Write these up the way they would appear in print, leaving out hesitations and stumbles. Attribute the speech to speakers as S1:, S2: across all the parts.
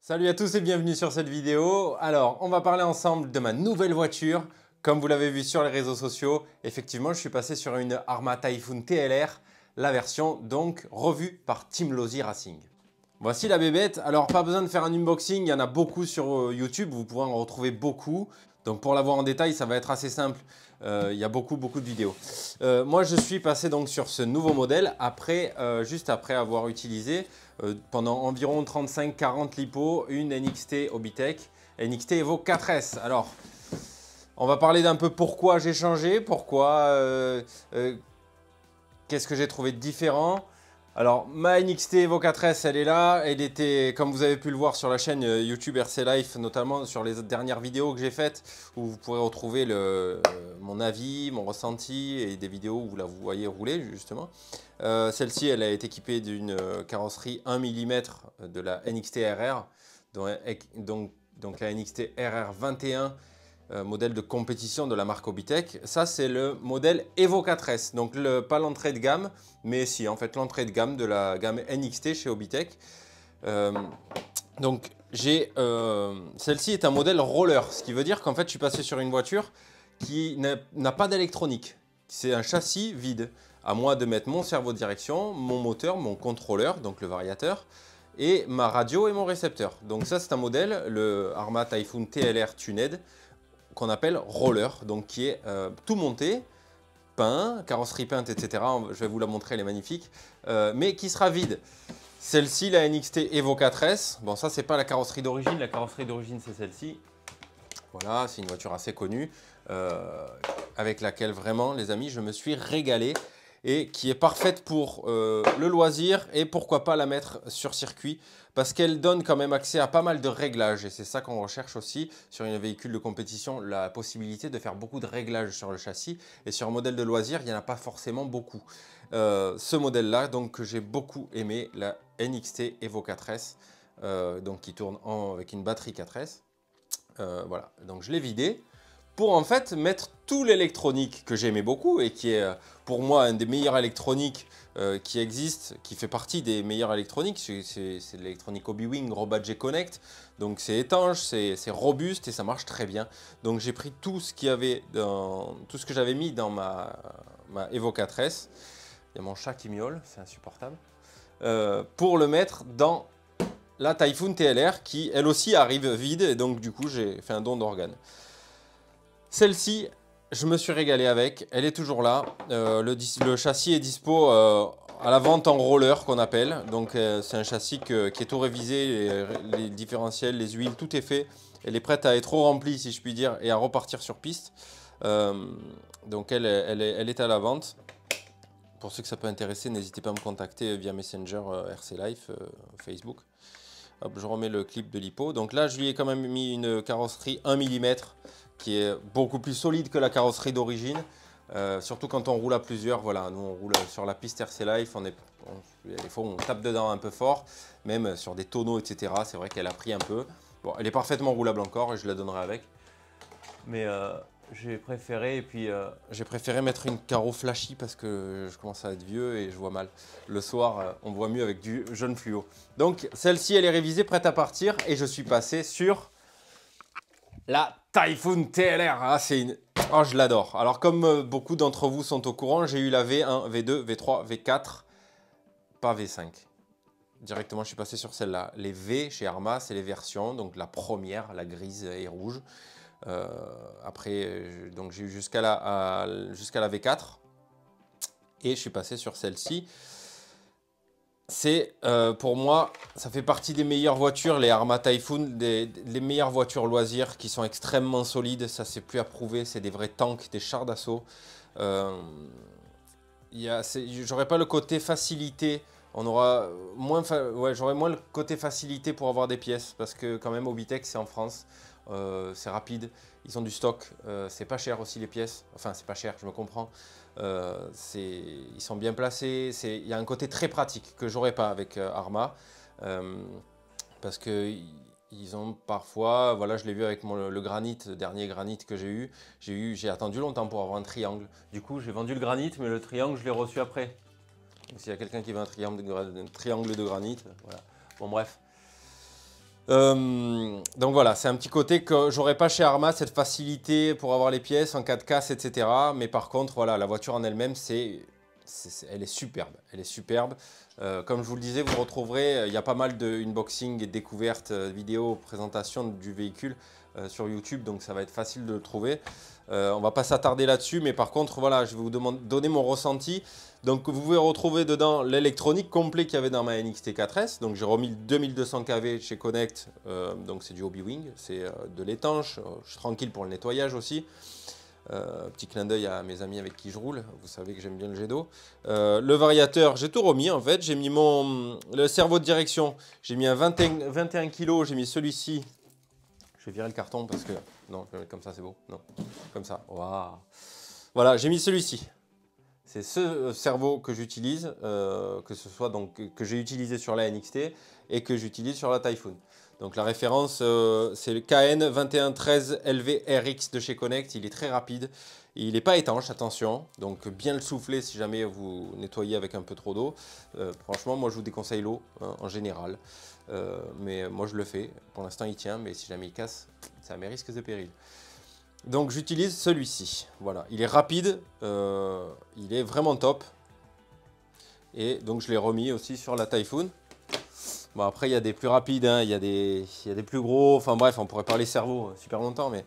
S1: Salut à tous et bienvenue sur cette vidéo. Alors, on va parler ensemble de ma nouvelle voiture. Comme vous l'avez vu sur les réseaux sociaux, effectivement, je suis passé sur une Arrma Typhoon TLR, la version donc revue par Team Losi Racing. Voici la bébête. Alors, pas besoin de faire un unboxing, il y en a beaucoup sur YouTube, vous pourrez en retrouver beaucoup. Donc, pour la voir en détail, ça va être assez simple. Il y a beaucoup de vidéos. Moi, je suis passé donc sur ce nouveau modèle juste après avoir utilisé pendant environ 35-40 lipo une NXT Hobbytech, NXT Evo 4S. Alors, on va parler d'un peu pourquoi j'ai changé, qu'est-ce que j'ai trouvé de différent. Alors, ma NXT Evo 4S, elle est là. Elle était, comme vous avez pu le voir sur la chaîne YouTube RC Life, notamment sur les dernières vidéos que j'ai faites, où vous pourrez retrouver mon avis, mon ressenti et des vidéos où vous la voyez rouler, justement. Celle-ci, elle a été équipée d'une carrosserie 1 mm de la NXT RR, donc la NXT RR 21, modèle de compétition de la marque Hobbytech. Ça, c'est le modèle Evo 4S, donc pas l'entrée de gamme, mais si, en fait, l'entrée de gamme de la gamme NXT chez Hobbytech. Donc, celle-ci est un modèle roller, ce qui veut dire qu'en fait, je suis passé sur une voiture qui n'a pas d'électronique. C'est un châssis vide. À moi de mettre mon cerveau de direction, mon moteur, mon contrôleur, donc le variateur, et ma radio et mon récepteur. Donc ça, c'est un modèle, le Arrma Typhoon TLR Tuned, qu'on appelle roller, donc qui est tout monté, peint, carrosserie peinte, etc. Je vais vous la montrer, elle est magnifique, mais qui sera vide. Celle-ci, la NXT Evo 4S, bon ça c'est pas la carrosserie d'origine, la carrosserie d'origine c'est celle-ci. Voilà, c'est une voiture assez connue, avec laquelle vraiment les amis je me suis régalé et qui est parfaite pour le loisir et pourquoi pas la mettre sur circuit parce qu'elle donne quand même accès à pas mal de réglages et c'est ça qu'on recherche aussi sur un véhicule de compétition, la possibilité de faire beaucoup de réglages sur le châssis et sur un modèle de loisir il n'y en a pas forcément beaucoup. Ce modèle là donc que j'ai beaucoup aimé, la NXT Evo 4S, donc qui tourne avec une batterie 4S. Voilà, donc je l'ai vidé pour en fait mettre tout l'électronique que j'aimais beaucoup et qui est pour moi un des meilleurs électroniques qui existe, qui fait partie des meilleurs électroniques. C'est de l'électronique Hobbywing Robot G-Connect, donc c'est étanche, c'est robuste et ça marche très bien. Donc j'ai pris tout ce qu'il y avait tout ce que j'avais mis dans ma Evo 4S. Il y a mon chat qui miaule, c'est insupportable. Pour le mettre dans la Typhoon TLR qui elle aussi arrive vide et donc du coup j'ai fait un don d'organes. Celle-ci, je me suis régalé avec, elle est toujours là. Le châssis est dispo à la vente en roller qu'on appelle. Donc c'est un châssis qui est tout révisé, les différentiels, les huiles, tout est fait. Elle est prête à être remplie si je puis dire et à repartir sur piste. Donc elle est à la vente. Pour ceux que ça peut intéresser, n'hésitez pas à me contacter via Messenger RC Life, Facebook. Hop, je remets le clip de l'hypo. Donc là, je lui ai quand même mis une carrosserie 1 mm qui est beaucoup plus solide que la carrosserie d'origine. Surtout quand on roule à plusieurs. Voilà, nous on roule sur la piste RC Life. Des fois, on tape dedans un peu fort, même sur des tonneaux, etc. C'est vrai qu'elle a pris un peu. Bon, elle est parfaitement roulable encore et je la donnerai avec. Mais j'ai préféré mettre une carreau flashy parce que je commence à être vieux et je vois mal. Le soir, on voit mieux avec du jaune fluo. Donc celle-ci, elle est révisée, prête à partir et je suis passé sur la Typhoon TLR. Ah, oh, je l'adore. Alors comme beaucoup d'entre vous sont au courant, j'ai eu la V1, V2, V3, V4, pas V5. Directement, je suis passé sur celle-là. Les V chez Arrma, c'est les versions, donc la première, la grise et rouge. Après, donc j'ai eu jusqu'à la V4 et je suis passé sur celle-ci. C'est pour moi, ça fait partie des meilleures voitures, les Arrma Typhoon, les meilleures voitures loisirs qui sont extrêmement solides. Ça, c'est plus à prouver, c'est des vrais tanks, des chars d'assaut. J'aurais pas le côté facilité. On aura moins, j'aurais moins le côté facilité pour avoir des pièces parce que quand même Hobbytech c'est en France, c'est rapide, ils ont du stock, c'est pas cher aussi les pièces, enfin c'est pas cher, je me comprends, ils sont bien placés, il y a un côté très pratique que j'aurais pas avec Arrma parce que ils ont parfois, voilà je l'ai vu avec le granit, le dernier granit que j'ai attendu longtemps pour avoir un triangle, du coup j'ai vendu le granit mais le triangle je l'ai reçu après. S'il y a quelqu'un qui veut un triangle de granit, voilà. Bon bref. Donc voilà, c'est un petit côté que j'aurais pas chez Arma, cette facilité pour avoir les pièces en cas de casse, etc. Mais par contre, voilà, la voiture en elle-même, elle est superbe. Elle est superbe. Comme je vous le disais, vous retrouverez, il y a pas mal de unboxing et découvertes, vidéos, présentations du véhicule sur YouTube, donc ça va être facile de le trouver. On va pas s'attarder là-dessus, mais par contre, voilà, je vais vous donner mon ressenti. Donc vous pouvez retrouver dedans l'électronique complet qu'il y avait dans ma NXT 4S. Donc j'ai remis le 2200 kV chez Connect, donc c'est du Hobby-Wing, c'est de l'étanche. Je suis tranquille pour le nettoyage aussi. Petit clin d'œil à mes amis avec qui je roule, vous savez que j'aime bien le jet d'eau. Le variateur, j'ai tout remis en fait. J'ai mis le cerveau de direction, j'ai mis un 21 kg, j'ai mis celui-ci. Je vais virer le carton parce que... Non, je vais le mettre comme ça, c'est beau. Non, comme ça. Waouh. Voilà, j'ai mis celui-ci. C'est ce cerveau que j'utilise, que ce soit donc que j'ai utilisé sur la NXT et que j'utilise sur la Typhoon. Donc la référence, c'est le KN2113 LV-RX de chez Connect. Il est très rapide. Il n'est pas étanche, attention. Donc bien le souffler si jamais vous nettoyez avec un peu trop d'eau. Franchement, moi je vous déconseille l'eau en général. Mais moi je le fais. Pour l'instant il tient, mais si jamais il casse, c'est à mes risques et périls. Donc j'utilise celui-ci. Voilà, il est rapide, il est vraiment top. Et donc je l'ai remis aussi sur la Typhoon. Bon après il y a des plus rapides, hein, il y a des plus gros. Enfin bref, on pourrait parler cerveau super longtemps. Mais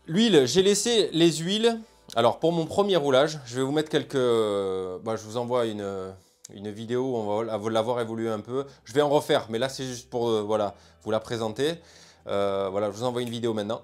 S1: l'huile, j'ai laissé les huiles. Alors pour mon premier roulage, je vais vous mettre quelques... je vous envoie une vidéo où on va l'avoir évolué un peu. Je vais en refaire, mais là c'est juste pour voilà, vous la présenter. Voilà, je vous envoie une vidéo maintenant.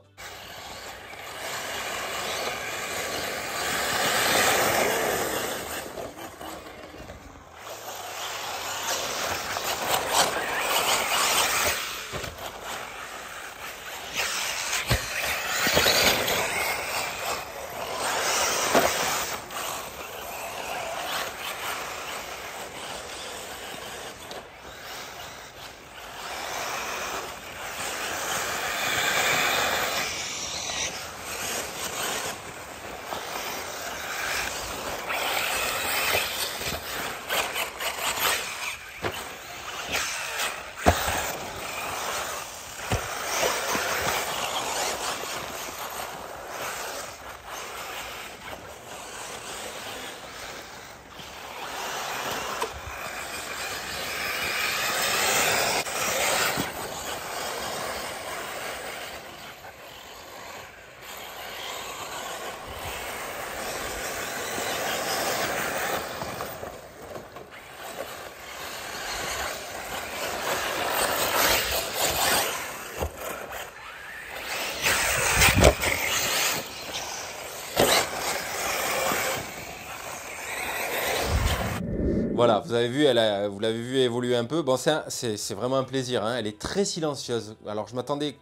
S1: Voilà, vous avez vu, vous l'avez vu évoluer un peu. Bon, c'est vraiment un plaisir, hein. Elle est très silencieuse. Alors, je m'attendais,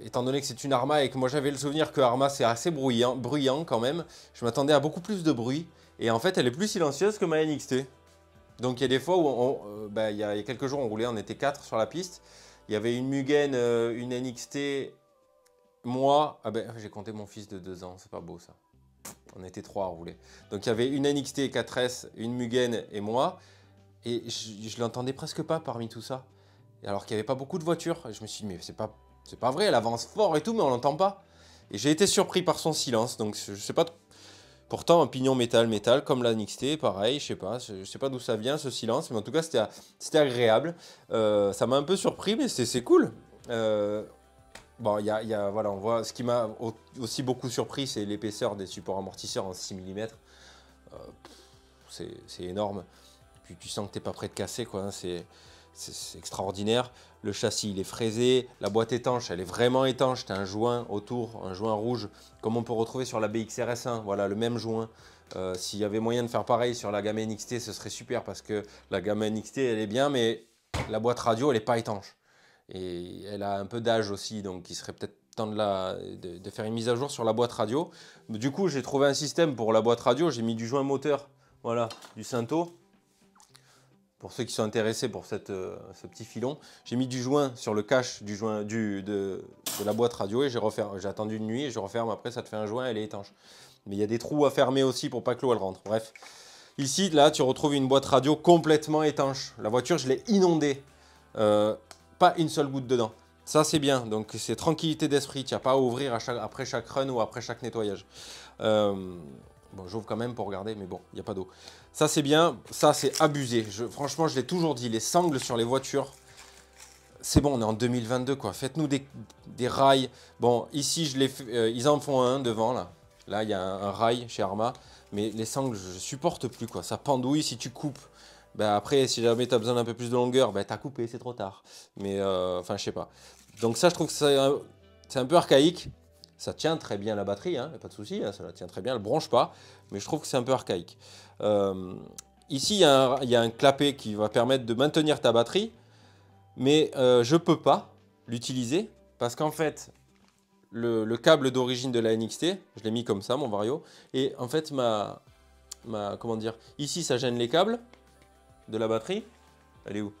S1: étant donné que c'est une Arma et que moi j'avais le souvenir que Arma c'est assez bruyant quand même, je m'attendais à beaucoup plus de bruit. Et en fait, elle est plus silencieuse que ma NXT. Donc, il y a des fois où, il y a quelques jours, on roulait, on était 4 sur la piste. Il y avait une Mugen, une NXT, moi. Ah ben, j'ai compté mon fils de 2 ans, c'est pas beau ça. On était 3 à rouler. Donc il y avait une NXT 4S, une Mugen et moi. Et je l'entendais presque pas parmi tout ça. Alors qu'il n'y avait pas beaucoup de voitures. Et je me suis dit, mais c'est pas vrai, elle avance fort et tout, mais on l'entend pas. Et j'ai été surpris par son silence. Donc je sais pas. Pourtant, un pignon métal, comme la NXT, pareil, je sais pas d'où ça vient ce silence. Mais en tout cas, c'était agréable. Ça m'a un peu surpris, mais c'est cool. Bon, voilà, on voit, ce qui m'a aussi beaucoup surpris, c'est l'épaisseur des supports amortisseurs en 6 mm. C'est énorme. Puis tu sens que tu n'es pas prêt de casser, quoi, hein. C'est extraordinaire. Le châssis, il est fraisé. La boîte étanche, elle est vraiment étanche. Tu as un joint autour, un joint rouge, comme on peut retrouver sur la BX-RS1. Voilà, le même joint. S'il y avait moyen de faire pareil sur la gamme NXT, ce serait super parce que la gamme NXT, elle est bien, mais la boîte radio, elle n'est pas étanche. Et elle a un peu d'âge aussi, donc il serait peut-être temps de faire une mise à jour sur la boîte radio. Du coup, j'ai trouvé un système pour la boîte radio. J'ai mis du joint moteur, voilà, du Synto. Pour ceux qui sont intéressés pour ce petit filon, j'ai mis du joint sur le cache de la boîte radio et j'ai attendu une nuit et je referme. Après, ça te fait un joint, elle est étanche. Mais il y a des trous à fermer aussi pour pas que l'eau elle rentre. Bref, ici, là, tu retrouves une boîte radio complètement étanche. La voiture, je l'ai inondée. pas une seule goutte dedans. Ça c'est bien, donc c'est tranquillité d'esprit, tu n'as pas à ouvrir après chaque run ou après chaque nettoyage. Bon, j'ouvre quand même pour regarder, mais bon, il n'y a pas d'eau. Ça c'est bien, ça c'est abusé. Franchement, je l'ai toujours dit, les sangles sur les voitures, c'est bon, on est en 2022 quoi. Faites-nous des rails. Bon, ici, ils en font un devant là. Là, il y a un rail chez Arma. Mais les sangles, je supporte plus quoi. Ça pendouille si tu coupes. Ben après, si jamais tu as besoin d'un peu plus de longueur, ben tu as coupé, c'est trop tard. Mais enfin, je sais pas. Donc ça, je trouve que c'est un peu archaïque. Ça tient très bien la batterie, hein, pas de souci, hein, ça la tient très bien, elle ne bronche pas. Mais je trouve que c'est un peu archaïque. Ici, il y a un clapet qui va permettre de maintenir ta batterie. Mais je ne peux pas l'utiliser parce qu'en fait, le câble d'origine de la NXT, je l'ai mis comme ça, mon Vario. Et en fait, comment dire, ici, ça gêne les câbles de la batterie. Elle est où?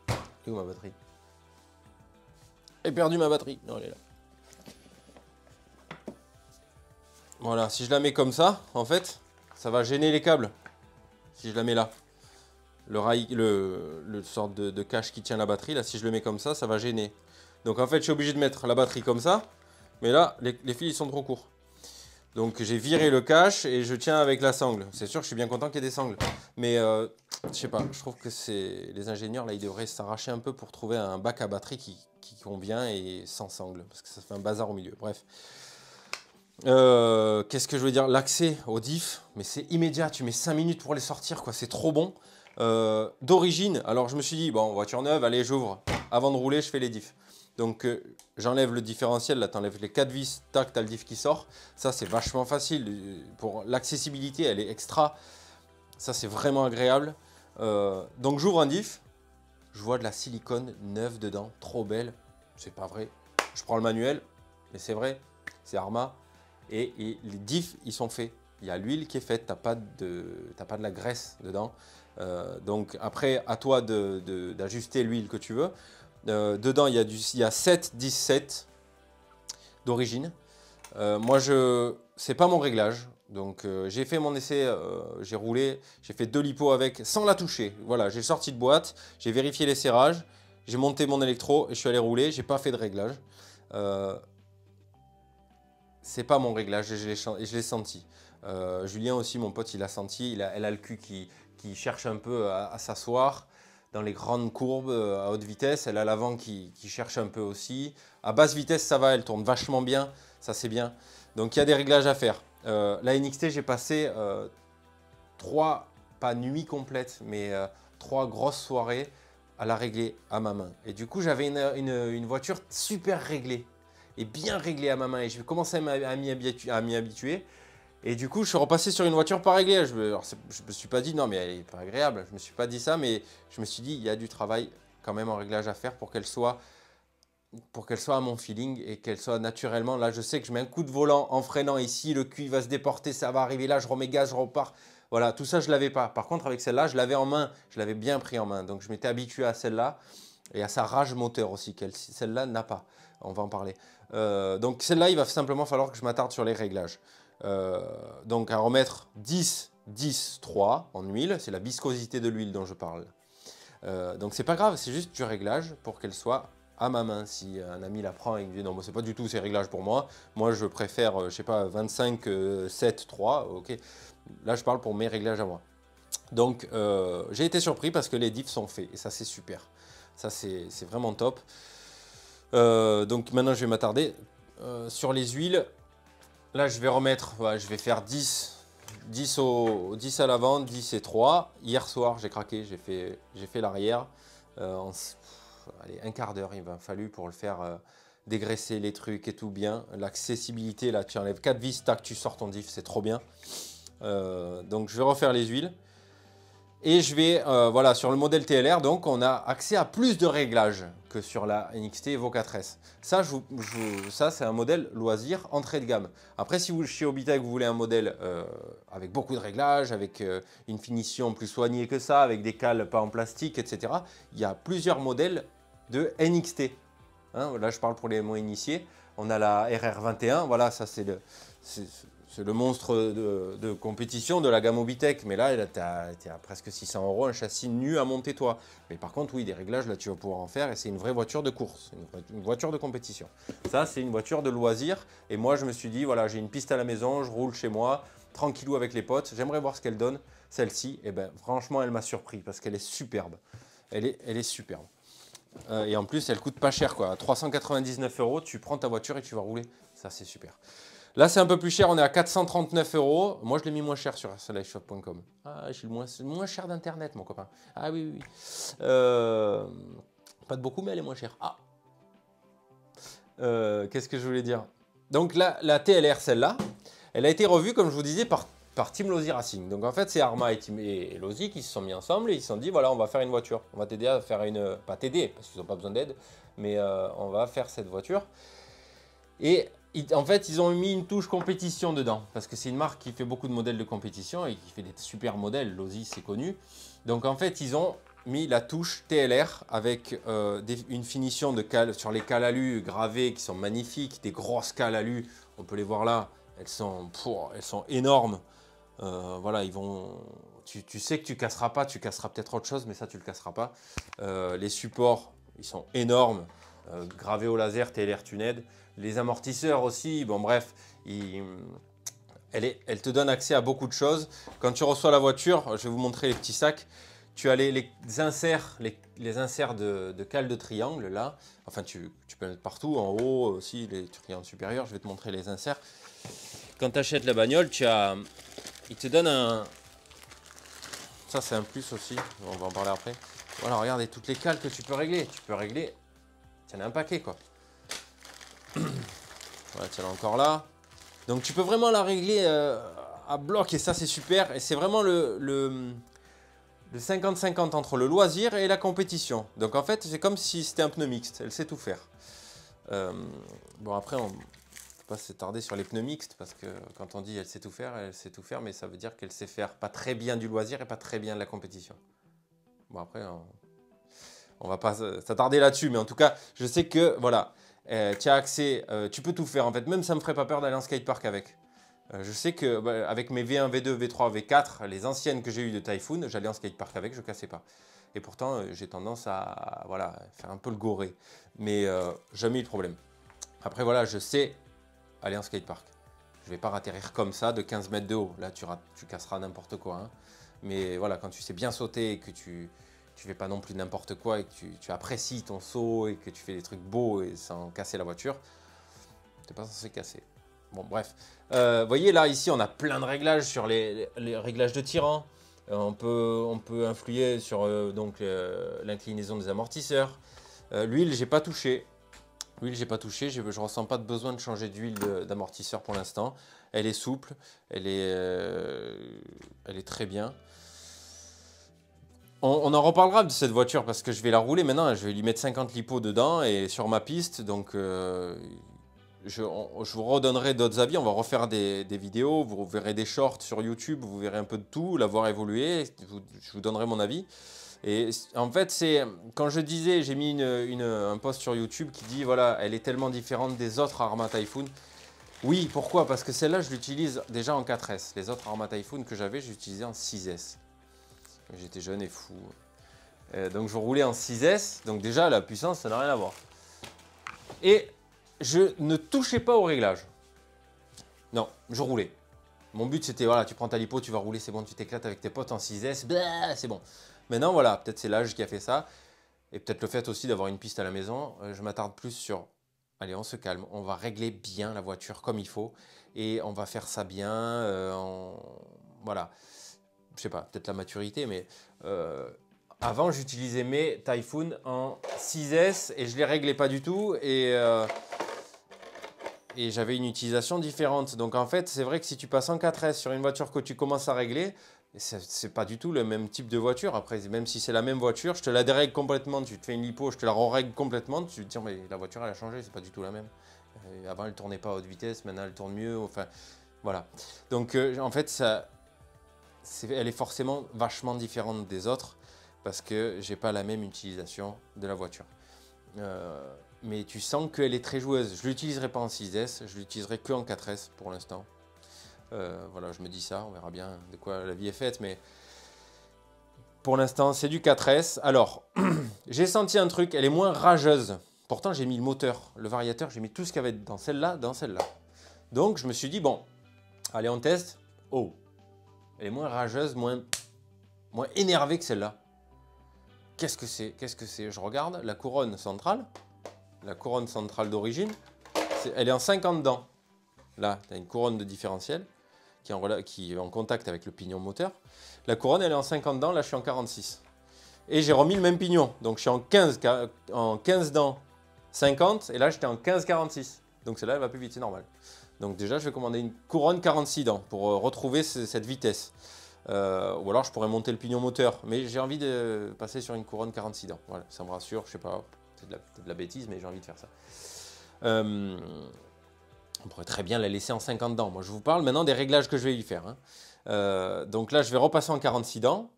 S1: Elle est où ma batterie? J'ai perdu ma batterie. Non, elle est là. Voilà, si je la mets comme ça, en fait, ça va gêner les câbles. Si je la mets là. Le sorte de cache qui tient la batterie, là, si je le mets comme ça va gêner. Donc en fait, je suis obligé de mettre la batterie comme ça. Mais là, les fils ils sont trop courts. Donc j'ai viré le cache et je tiens avec la sangle. C'est sûr que je suis bien content qu'il y ait des sangles. Mais je sais pas, je trouve que les ingénieurs, là, ils devraient s'arracher un peu pour trouver un bac à batterie qui convient et sans sangle. Parce que ça fait un bazar au milieu. Bref. Qu'est-ce que je veux dire? L'accès aux diffs, mais c'est immédiat. Tu mets 5 minutes pour les sortir, quoi. C'est trop bon. D'origine, alors je me suis dit, bon, voiture neuve, allez, j'ouvre. Avant de rouler, je fais les diffs. Donc j'enlève le différentiel, là, tu enlèves les 4 vis, tac, tu as le diff qui sort. Ça, c'est vachement facile. Pour l'accessibilité, elle est extra. Ça, c'est vraiment agréable. Donc j'ouvre un diff. Je vois de la silicone neuve dedans, trop belle. C'est pas vrai. Je prends le manuel, mais c'est vrai. C'est Arma. Et les diffs, ils sont faits. Il y a l'huile qui est faite, t'as pas de la graisse dedans. Donc après, à toi d'ajuster l'huile que tu veux. Dedans, il y a 7,17 d'origine. Moi, c'est pas mon réglage. Donc j'ai fait mon essai, j'ai roulé, j'ai fait 2 lipos avec sans la toucher. Voilà, j'ai sorti de boîte, j'ai vérifié les serrages, j'ai monté mon électro et je suis allé rouler. J'ai pas fait de réglage. C'est pas mon réglage et je l'ai senti. Julien aussi, mon pote, il a senti. Elle a le cul qui cherche un peu à s'asseoir dans les grandes courbes à haute vitesse. Elle a l'avant qui cherche un peu aussi. À basse vitesse, ça va, elle tourne vachement bien. Ça, c'est bien. Donc, il y a des réglages à faire. La NXT, j'ai passé 3, pas nuits complètes, mais 3 grosses soirées à la régler à ma main. Et du coup, j'avais une voiture super réglée et bien réglée à ma main. Et je commençais à m'y habituer. Et du coup, je suis repassé sur une voiture pas réglée. Je me suis pas dit, non, mais elle est pas agréable. Je me suis pas dit ça, mais je me suis dit, il y a du travail quand même en réglage à faire pour qu'elle soit à mon feeling et qu'elle soit naturellement. Là, je sais que je mets un coup de volant en freinant ici, le cul va se déporter, ça va arriver là, je remets gaz, je repars. Voilà, tout ça, je ne l'avais pas. Par contre, avec celle-là, je l'avais en main, je l'avais bien pris en main. Donc, je m'étais habitué à celle-là et à sa rage moteur aussi, celle-là n'a pas. On va en parler. Donc, celle-là, il va simplement falloir que je m'attarde sur les réglages. Donc, à remettre 10, 10, 3 en huile. C'est la viscosité de l'huile dont je parle. Donc, c'est pas grave, c'est juste du réglage pour qu'elle soit à ma main. Si un ami la prend et me dit non, c'est pas du tout ces réglages pour moi. Moi, je préfère, je sais pas, 25, 7, 3. Ok. Là, je parle pour mes réglages à moi. Donc, j'ai été surpris parce que les diffs sont faits et ça, c'est super. Ça, c'est vraiment top. Donc, maintenant, je vais m'attarder sur les huiles. Là, je vais remettre, je vais faire 10 à l'avant, 10 et 3. Hier soir, j'ai craqué, j'ai fait l'arrière. Allez, un quart d'heure, il m'a fallu pour le faire dégraisser les trucs et tout bien. L'accessibilité, là, tu enlèves 4 vis, tac, tu sors ton diff, c'est trop bien. Donc, je vais refaire les huiles. Et je vais, voilà, sur le modèle TLR, donc, on a accès à plus de réglages que sur la NXT Evo 4S. Ça, ça c'est un modèle loisir, entrée de gamme. Après, si vous, chez Obitech, vous voulez un modèle avec beaucoup de réglages, avec une finition plus soignée que ça, avec des cales pas en plastique, etc., il y a plusieurs modèles de NXT. Hein, là, je parle pour les moins initiés. On a la RR21, voilà, ça c'est c'est le monstre de compétition de la gamme Obitech. Mais là, tu as presque 600 €, un châssis nu à monter toi. Mais par contre, oui, des réglages, là, tu vas pouvoir en faire. Et c'est une vraie voiture de course, une voiture de compétition. Ça, c'est une voiture de loisir. Et moi, je me suis dit, voilà, j'ai une piste à la maison, je roule chez moi, tranquillou avec les potes. J'aimerais voir ce qu'elle donne, celle-ci. Et ben, franchement, elle m'a surpris parce qu'elle est superbe. Elle est superbe. Et en plus, elle coûte pas cher, quoi. À 399 €, tu prends ta voiture et tu vas rouler. Ça, c'est super. Là, c'est un peu plus cher, on est à 439 €. Moi, je l'ai mis moins cher sur salashop.com. Ah, je suis le moins cher d'Internet, mon copain. Ah oui, oui, oui. Pas de beaucoup, mais elle est moins chère. Ah. Qu'est-ce que je voulais dire? Donc, la TLR, celle-là, elle a été revue, comme je vous disais, par Team Losi Racing. Donc, en fait, c'est Arma et Losi qui se sont mis ensemble et ils se sont dit, voilà, on va faire une voiture. On va t'aider à faire une... Pas t'aider, parce qu'ils n'ont pas besoin d'aide, mais on va faire cette voiture. Et en fait, ils ont mis une touche compétition dedans, parce que c'est une marque qui fait beaucoup de modèles de compétition et qui fait des super modèles, Losi c'est connu. Donc en fait, ils ont mis la touche TLR avec une finition de cale sur les cales alu gravées qui sont magnifiques, des grosses cales alu, on peut les voir là, elles sont énormes. Voilà, tu sais que tu casseras pas, tu casseras peut-être autre chose, mais ça tu le casseras pas. Les supports, ils sont énormes, gravés au laser, TLR Tuned. Les amortisseurs aussi, bon bref, elle te donne accès à beaucoup de choses. Quand tu reçois la voiture, je vais vous montrer les petits sacs. Tu as les inserts, les inserts de cale de triangle là. Enfin, tu peux mettre partout, en haut aussi, les triangles supérieurs. Je vais te montrer les inserts. Quand tu achètes la bagnole, il te donne un... Ça, c'est un plus aussi. On va en parler après. Voilà, regardez toutes les cales que tu peux régler. Tu peux régler... Tiens, un paquet quoi. Voilà, tiens, encore là. Donc tu peux vraiment la régler à bloc et ça c'est super. Et c'est vraiment le 50-50 entre le loisir et la compétition. Donc en fait c'est comme si c'était un pneu mixte, elle sait tout faire. Bon après on ne peut pas s'attarder sur les pneus mixtes parce que quand on dit elle sait tout faire, mais ça veut dire qu'elle sait faire pas très bien du loisir et pas très bien de la compétition. Bon après on va pas s'attarder là-dessus, mais en tout cas je sais que voilà. Tu as accès, tu peux tout faire en fait, même ça me ferait pas peur d'aller en skatepark avec. Je sais que avec mes V1, V2, V3, V4, les anciennes que j'ai eues de Typhoon, j'allais en skatepark avec, je cassais pas. Et pourtant, j'ai tendance à voilà, faire un peu le goré, mais jamais eu de problème. Après voilà, je sais aller en skatepark. Je vais pas atterrir comme ça de 15 mètres de haut, là tu casseras n'importe quoi. Hein. Mais voilà, quand tu sais bien sauter et que tu fais pas non plus n'importe quoi et que tu apprécies ton saut et que tu fais des trucs beaux et sans casser la voiture, tu n'es pas censé casser. Bon, bref. Vous voyez, là, ici, on a plein de réglages sur les réglages de tirant. On peut influer sur l'inclinaison des amortisseurs. L'huile, j'ai pas touché. L'huile, j'ai pas touché. Je ne ressens pas de besoin de changer d'huile d'amortisseur pour l'instant. Elle est souple. Elle est très bien. On en reparlera de cette voiture parce que je vais la rouler maintenant. Je vais lui mettre 50 lipo dedans et sur ma piste. Donc, je vous redonnerai d'autres avis. On va refaire des vidéos. Vous verrez des shorts sur YouTube. Vous verrez un peu de tout, la voir évoluer. Je vous donnerai mon avis. Et en fait, c'est quand je disais, j'ai mis un post sur YouTube qui dit voilà, elle est tellement différente des autres Arma Typhoon. Oui, pourquoi? Parce que celle-là, je l'utilise déjà en 4S. Les autres Arma Typhoon que j'avais, j'utilisais en 6S. J'étais jeune et fou. Donc je roulais en 6S. Donc déjà, la puissance, ça n'a rien à voir. Et je ne touchais pas au réglage. Non, je roulais. Mon but, c'était, voilà, tu prends ta lipo, tu vas rouler, c'est bon, tu t'éclates avec tes potes en 6S. C'est bon. Maintenant, voilà, peut-être c'est l'âge qui a fait ça. Et peut-être le fait aussi d'avoir une piste à la maison. Je m'attarde plus sur... Allez, on se calme. On va régler bien la voiture comme il faut. Et on va faire ça bien. Voilà. Je sais pas, peut-être la maturité, mais avant j'utilisais mes Typhoon en 6S et je les réglais pas du tout et j'avais une utilisation différente. Donc en fait, c'est vrai que si tu passes en 4S sur une voiture que tu commences à régler, c'est pas du tout le même type de voiture. Après, même si c'est la même voiture, je te la dérègle complètement, tu te fais une lipo, je te la règle complètement, tu te dis mais la voiture elle a changé, c'est pas du tout la même. Avant elle tournait pas à haute vitesse, maintenant elle tourne mieux, enfin voilà. Donc en fait elle est forcément vachement différente des autres parce que j'ai pas la même utilisation de la voiture. Mais tu sens qu'elle est très joueuse. Je ne l'utiliserai pas en 6S, je l'utiliserai que en 4S pour l'instant. Voilà, je me dis ça, on verra bien de quoi la vie est faite, mais pour l'instant, c'est du 4S. Alors, j'ai senti un truc, elle est moins rageuse. Pourtant, j'ai mis le moteur, le variateur, j'ai mis tout ce qu'il y avait dans celle-là, dans celle-là. Donc, je me suis dit, bon, allez, on teste. Oh, elle est moins rageuse, moins énervée que celle-là. Qu'est-ce que c'est? Qu'est-ce que c'est? Je regarde la couronne centrale d'origine, elle est en 50 dents. Là, tu as une couronne de différentiel qui est en contact avec le pignon moteur. La couronne, elle est en 50 dents, là je suis en 46. Et j'ai remis le même pignon, donc je suis en 15 dents 50, et là j'étais en 15-46. Donc celle-là, elle va plus vite, c'est normal. Donc déjà, je vais commander une couronne 46 dents pour retrouver cette vitesse. Ou alors je pourrais monter le pignon moteur, mais j'ai envie de passer sur une couronne 46 dents. Voilà, ça me rassure, je sais pas, c'est de la bêtise, mais j'ai envie de faire ça. On pourrait très bien la laisser en 50 dents. Moi, je vous parle maintenant des réglages que je vais y faire. Hein. Donc là, je vais repasser en 46 dents.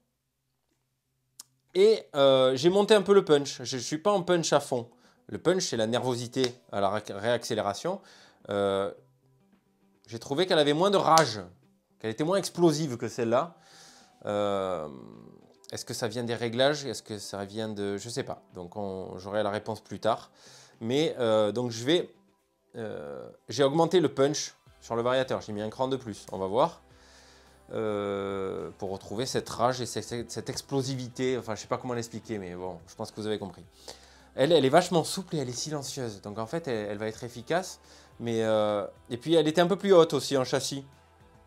S1: Et j'ai monté un peu le punch. Je ne suis pas en punch à fond. Le punch, c'est la nervosité à la réaccélération. J'ai trouvé qu'elle avait moins de rage, qu'elle était moins explosive que celle-là. Est-ce que ça vient des réglages? Est-ce que ça vient de... Je ne sais pas. Donc j'aurai la réponse plus tard. Mais donc j'ai augmenté le punch sur le variateur. J'ai mis un cran de plus. On va voir. Pour retrouver cette rage et cette explosivité. Enfin, je ne sais pas comment l'expliquer, mais bon, je pense que vous avez compris. Elle est vachement souple et elle est silencieuse. Donc en fait, elle va être efficace. Mais et puis, elle était un peu plus haute aussi en châssis.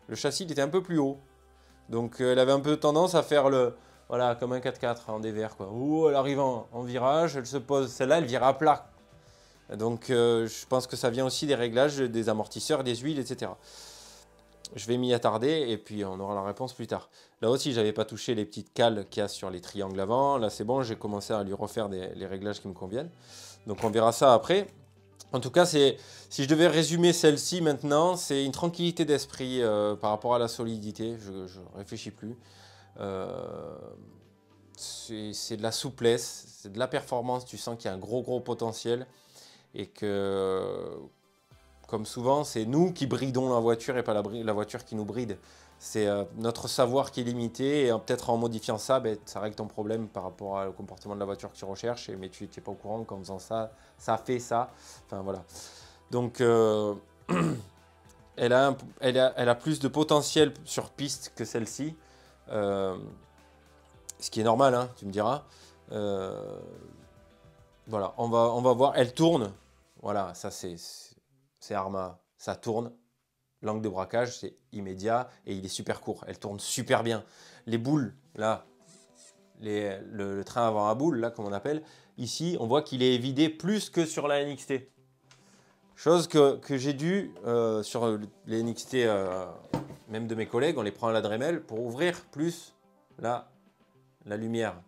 S1: Le châssis, il était un peu plus haut. Donc elle avait un peu tendance à faire voilà, comme un 4x4 en dévers, quoi. Ouh, elle arrive en virage, elle se pose. Celle-là, elle vire à plat. Donc je pense que ça vient aussi des réglages des amortisseurs, des huiles, etc. Je vais m'y attarder et puis on aura la réponse plus tard. Là aussi, je n'avais pas touché les petites cales qu'il y a sur les triangles avant. Là, c'est bon, j'ai commencé à lui refaire les réglages qui me conviennent. Donc on verra ça après. En tout cas, si je devais résumer celle-ci maintenant, c'est une tranquillité d'esprit par rapport à la solidité. Je ne réfléchis plus. C'est de la souplesse, c'est de la performance. Tu sens qu'il y a un gros potentiel et que... Comme souvent, c'est nous qui bridons la voiture et pas la voiture qui nous bride. C'est notre savoir qui est limité et peut-être en modifiant ça, ça règle ton problème par rapport au comportement de la voiture que tu recherches. Mais tu n'es pas au courant qu'en faisant ça, ça fait ça. Enfin voilà. Donc elle a plus de potentiel sur piste que celle-ci. Ce qui est normal, hein, tu me diras. Voilà, on va voir. Elle tourne. Voilà, ça c'est Arrma, ça tourne. L'angle de braquage, c'est immédiat et il est super court. Elle tourne super bien. Les boules, là, le train avant à boules, là, comme on appelle, ici, on voit qu'il est vidé plus que sur la NXT. Chose que j'ai dû, sur les NXT, même de mes collègues, on les prend à la Dremel pour ouvrir plus la lumière.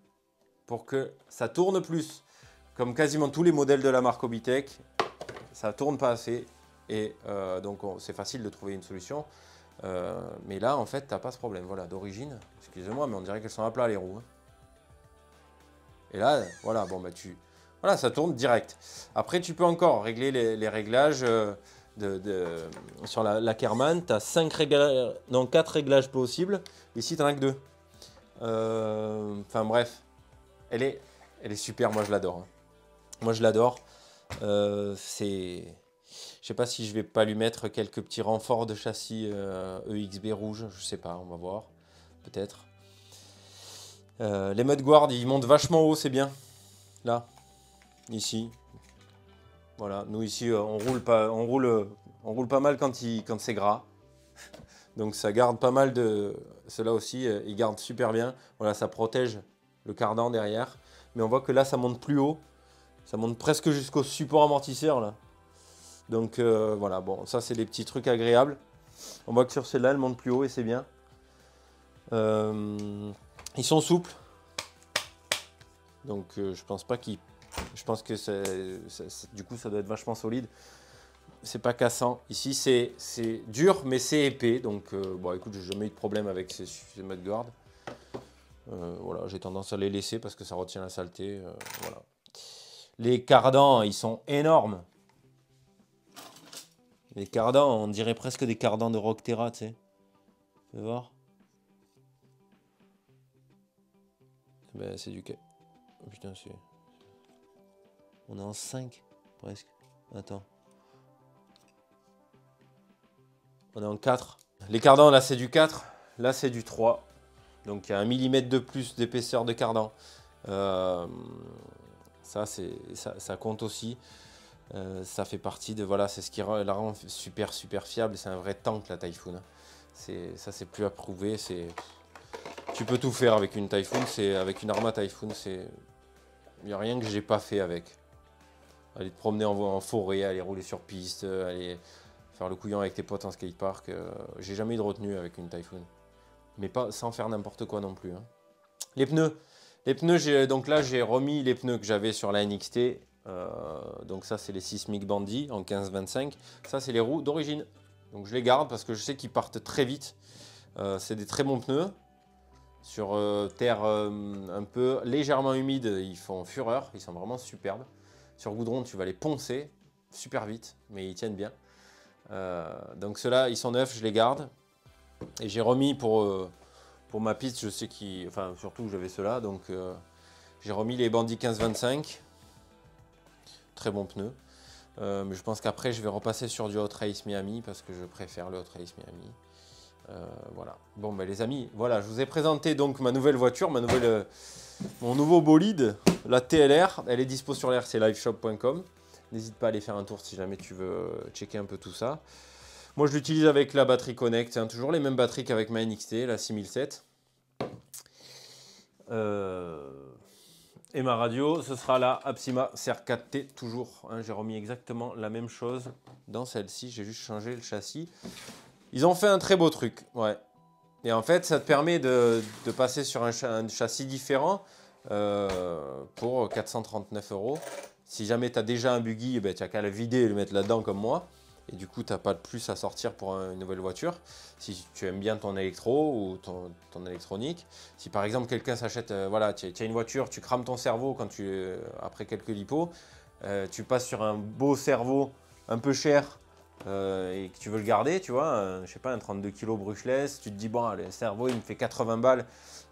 S1: Pour que ça tourne plus. Comme quasiment tous les modèles de la marque Obitech, ça tourne pas assez. Et donc, c'est facile de trouver une solution. Mais là, en fait, tu n'as pas ce problème. Voilà, d'origine, excusez-moi, mais on dirait qu'elles sont à plat, les roues. Hein. Et là, voilà, bon, voilà, ça tourne direct. Après, tu peux encore régler les réglages sur la Kerman. Tu as 4 réglages possibles. Ici, tu n'en as que 2. Enfin, bref. Elle est super, moi, je l'adore. Hein. Moi, je l'adore. Je sais pas si je vais pas lui mettre quelques petits renforts de châssis EXB rouge, je sais pas, on va voir, peut-être. Les mudguards, ils montent vachement haut, c'est bien. Là, ici. Voilà, nous ici, on roule pas mal quand c'est gras. Donc ça garde pas mal de... Ceux-là aussi, ils gardent super bien. Voilà, ça protège le cardan derrière. Mais on voit que là, ça monte plus haut. Ça monte presque jusqu'au support amortisseur, là. Donc voilà, bon, ça c'est des petits trucs agréables. On voit que sur celle-là, elle monte plus haut et c'est bien. Ils sont souples. Donc je pense pas qu'ils... Je pense que du coup, ça doit être vachement solide. C'est pas cassant. Ici, c'est dur, mais c'est épais. Donc bon, écoute, j'ai jamais eu de problème avec ces mudguards. Voilà, j'ai tendance à les laisser parce que ça retient la saleté. Voilà. Les cardans, ils sont énormes. Les cardans, on dirait presque des cardans de Rockterra, tu sais. Fais voir. Ben, c'est du... Oh, putain, c'est... On est en 5, presque. Attends. On est en 4. Les cardans, là, c'est du 4. Là, c'est du 3. Donc, il y a 1 mm de plus d'épaisseur de cardan. Ça compte aussi. Ça fait partie de... Voilà, c'est ce qui la rend super, super fiable. C'est un vrai tank, la Typhoon. Ça, c'est plus à prouver. Tu peux tout faire avec une Typhoon. Avec une Arma Typhoon, il n'y a rien que j'ai pas fait avec. Aller te promener en forêt, aller rouler sur piste, aller faire le couillon avec tes potes en skatepark. J'ai jamais eu de retenue avec une Typhoon. Mais pas sans faire n'importe quoi non plus. Hein. Les pneus, donc là j'ai remis les pneus que j'avais sur la NXT. Donc ça c'est les Sismic Bandy en 15-25. Ça c'est les roues d'origine. Donc je les garde parce que je sais qu'ils partent très vite. C'est des très bons pneus. Sur terre un peu légèrement humide, ils font fureur. Ils sont vraiment superbes. Sur goudron, tu vas les poncer super vite, mais ils tiennent bien. Donc ceux-là, ils sont neufs, je les garde. Et j'ai remis pour ma piste, je sais qu'ils... Enfin, surtout j'avais ceux-là, donc j'ai remis les Bandy 15-25. Très bons pneus. Mais je pense qu'après, je vais repasser sur du Hot Race Miami, parce que je préfère le Hot Race Miami. Voilà. Bon, ben les amis, voilà, je vous ai présenté donc ma nouvelle voiture, mon nouveau bolide, la TLR. Elle est dispo sur l'rcliveshop.com. N'hésite pas à aller faire un tour si jamais tu veux checker un peu tout ça. Moi, je l'utilise avec la batterie Connect. Hein, toujours les mêmes batteries qu'avec ma NXT, la 6007. Et ma radio, ce sera la Apsima CR4T, toujours. Hein, j'ai remis exactement la même chose dans celle-ci. J'ai juste changé le châssis. Ils ont fait un très beau truc, ouais. Et en fait, ça te permet de passer sur un châssis différent pour 439 €. Si jamais tu as déjà un buggy, ben, tu n'as qu'à le vider et le mettre là-dedans comme moi. Et du coup, tu n'as pas de plus à sortir pour une nouvelle voiture. Si tu aimes bien ton électro ou ton électronique. Si par exemple, quelqu'un s'achète, voilà, tu as une voiture, tu crames ton cerveau après quelques lipos. Tu passes sur un beau cerveau un peu cher. Et que tu veux le garder, tu vois, je sais pas, un 32 kg brushless, tu te dis, bon, le cerveau, il me fait 80 balles,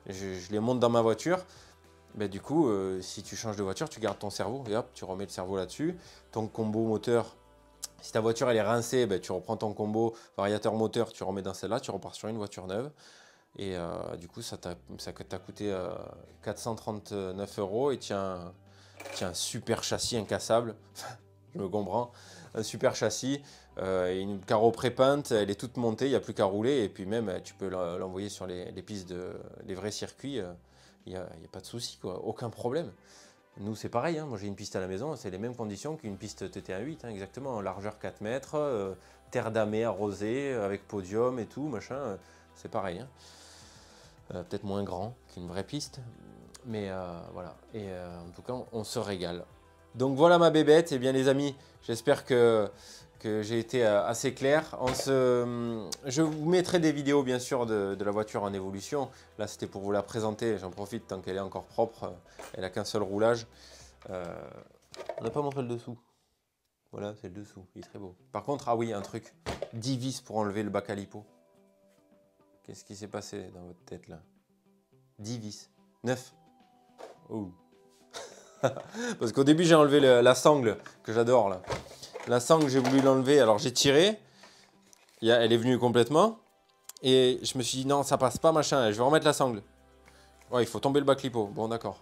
S1: je les monte dans ma voiture. Ben, du coup, si tu changes de voiture, tu gardes ton cerveau et hop, tu remets le cerveau là-dessus. Ton combo moteur, si ta voiture, elle est rincée, ben, tu reprends ton combo variateur moteur, tu remets dans celle-là, tu repars sur une voiture neuve. Et du coup, ça t'a coûté 439 € et tiens, un super châssis incassable. Je me comprends. Un super châssis, une carreau pré-peinte, elle est toute montée, il n'y a plus qu'à rouler. Et puis même, tu peux l'envoyer sur les pistes, les vrais circuits. Il n'y a pas de souci, quoi, aucun problème. Nous, c'est pareil. Hein. Moi, j'ai une piste à la maison, c'est les mêmes conditions qu'une piste TT1.8, hein, exactement. Largeur 4 mètres, terre damée arrosée, avec podium et tout, machin. C'est pareil. Hein. Peut-être moins grand qu'une vraie piste. Mais voilà. Et en tout cas, on se régale. Donc voilà ma bébête. Et bien les amis, j'espère que j'ai été assez clair. Je vous mettrai des vidéos bien sûr de la voiture en évolution. Là c'était pour vous la présenter. J'en profite tant qu'elle est encore propre. Elle n'a qu'un seul roulage. On n'a pas montré le dessous. Voilà, c'est le dessous. Il est très beau. Par contre, ah oui, un truc. 10 vis pour enlever le bac à lipo. Qu'est-ce qui s'est passé dans votre tête là? 10 vis. 9. Oh. Parce qu'au début j'ai enlevé la sangle que j'adore là. La sangle j'ai voulu l'enlever, alors j'ai tiré. Elle est venue complètement. Et je me suis dit non ça passe pas machin, je vais remettre la sangle. Ouais il faut tomber le bas clipo, bon d'accord.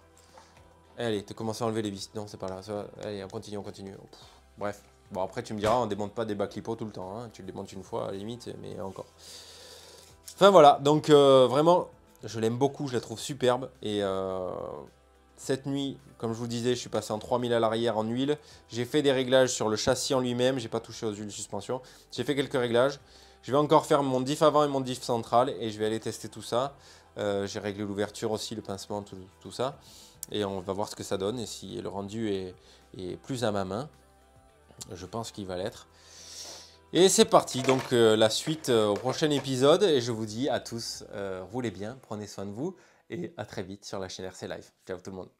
S1: Allez, tu commences à enlever les vis. Non c'est pas là, allez on continue. Pff, bref, bon après tu me diras on démonte pas des bas clipo tout le temps. Hein. Tu le démontes une fois à la limite, mais encore. Enfin voilà, donc vraiment je l'aime beaucoup, je la trouve superbe. Et cette nuit, comme je vous disais, je suis passé en 3000 à l'arrière en huile. J'ai fait des réglages sur le châssis en lui-même. J'ai pas touché aux huiles de suspension. J'ai fait quelques réglages. Je vais encore faire mon diff avant et mon diff central. Et je vais aller tester tout ça. J'ai réglé l'ouverture aussi, le pincement, tout ça. Et on va voir ce que ça donne. Et si le rendu est plus à ma main, je pense qu'il va l'être. Et c'est parti. Donc la suite au prochain épisode. Et je vous dis à tous, roulez bien, prenez soin de vous. Et à très vite sur la chaîne RC Live. Ciao tout le monde.